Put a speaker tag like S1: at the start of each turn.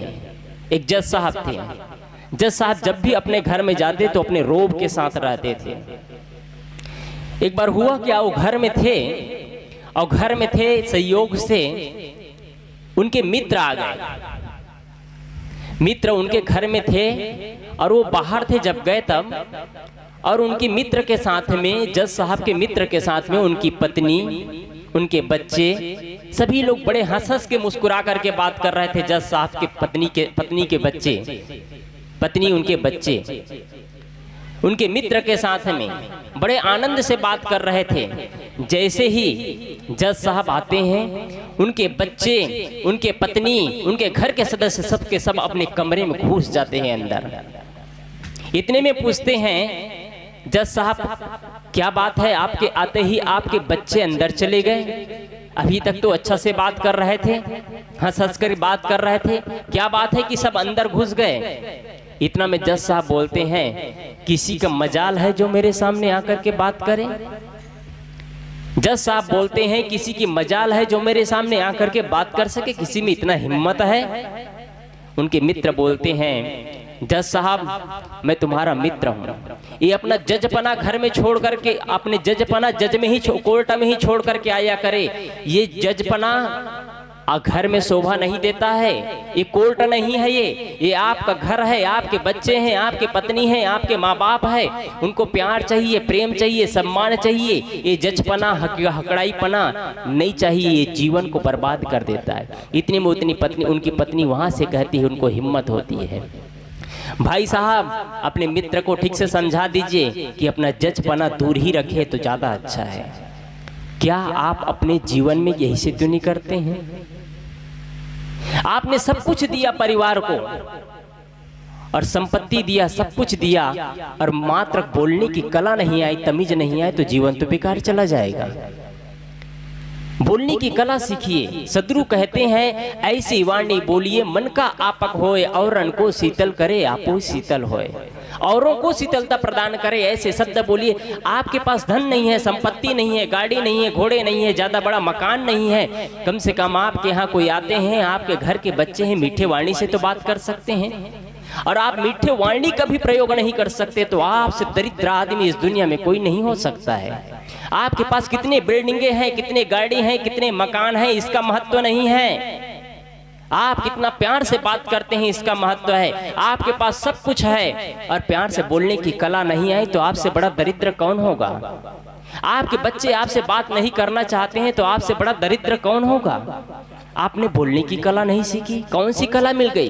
S1: हैं। एक जज साहब थे। जज साहब जब भी अपने घर में जाते तो अपने रोब के साथ रहते थे। एक बार हुआ क्या, वो घर में थे और घर में थे, संयोग से उनके मित्र आ गए। मित्र उनके घर में थे और वो बाहर थे जब गए तब, और उनके मित्र के साथ में, जज साहब के मित्र के साथ में उनकी पत्नी, उनके बच्चे, सभी लोग बड़े हंस हंस के मुस्कुरा करके बात कर रहे थे। जज साहब के पत्नी के बच्चे, पत्नी उनके बच्चे उनके मित्र के साथ में बड़े आनंद से बात कर रहे थे। जैसे ही जज साहब आते हैं, उनके बच्चे, उनके पत्नी, उनके घर के सदस्य सब के सब अपने कमरे में घुस जाते हैं अंदर। इतने में पूछते हैं जज साहब, क्या बात है, आपके आते ही आपके बच्चे अंदर चले गए? अभी तक तो अच्छा से बात कर रहे थे, हंस हंस कर बात कर रहे थे, क्या बात है कि सब अंदर घुस गए? इतना में जज साहब बोलते हैं, किसी का मजाल है जो मेरे सामने आकर के बात करे? जज साहब बोलते हैं, किसी की मजाल है जो मेरे सामने आकर के बात कर सके? किसी में इतना हिम्मत है? उनके मित्र बोलते हैं, जज साहब मैं तुम्हारा मित्र हूँ, ये अपना जजपना घर में छोड़ करके, अपने जजपना जज में ही, कोर्ट में ही छोड़ करके आया करे। ये जजपना घर में शोभा नहीं देता है, ये कोर्ट नहीं है, ये आपका घर है, आपके बच्चे हैं, आपके पत्नी हैं, आपके माँ बाप है, उनको प्यार चाहिए, प्रेम चाहिए, सम्मान चाहिए। ये जजपना, हकड़ाईपना नहीं चाहिए, ये जीवन को बर्बाद कर देता है। इतनी में उतनी पत्नी, उनकी पत्नी वहां से कहती है, उनको हिम्मत होती है, भाई साहब अपने मित्र को ठीक से समझा दीजिए कि अपना जजपना दूर ही रखे तो ज्यादा अच्छा है। क्या आप अपने जीवन में यही से क्यों नहीं करते हैं? आपने सब कुछ दिया परिवार को और संपत्ति दिया, सब कुछ दिया, और मात्र बोलने की कला नहीं आई, तमीज नहीं आई, तो जीवन तो बेकार चला जाएगा। बोलने की कला सीखिए। सदगुरु कहते हैं, ऐसी वाणी बोलिए मन का आपक होए, औरन को शीतल करे आपो शीतल होए। औरों को शीतलता प्रदान करे, ऐसे शब्द बोलिए। आपके पास धन नहीं है, संपत्ति नहीं है, गाड़ी नहीं है, घोड़े नहीं है, ज्यादा बड़ा मकान नहीं है, कम से कम आपके यहाँ कोई आते हैं, आपके घर के बच्चे हैं, मीठे वाणी से तो बात कर सकते हैं। और आप मीठे वाणी का भी प्रयोग नहीं कर सकते तो आपसे दरिद्र आदमी इस दुनिया में कोई नहीं हो सकता है। आपके पास कितने बिल्डिंगे हैं, कितने गाड़ी हैं, कितने मकान हैं, इसका महत्व नहीं है। आप कितना प्यार से बात करते हैं, इसका महत्व है। आपके पास सब कुछ है और प्यार से बोलने की कला नहीं आई तो आपसे बड़ा दरिद्र कौन होगा? आपके बच्चे आपसे बात नहीं करना चाहते हैं तो आपसे बड़ा दरिद्र कौन होगा? आपने बोलने की कला नहीं सीखी, कौन सी कला मिल गई?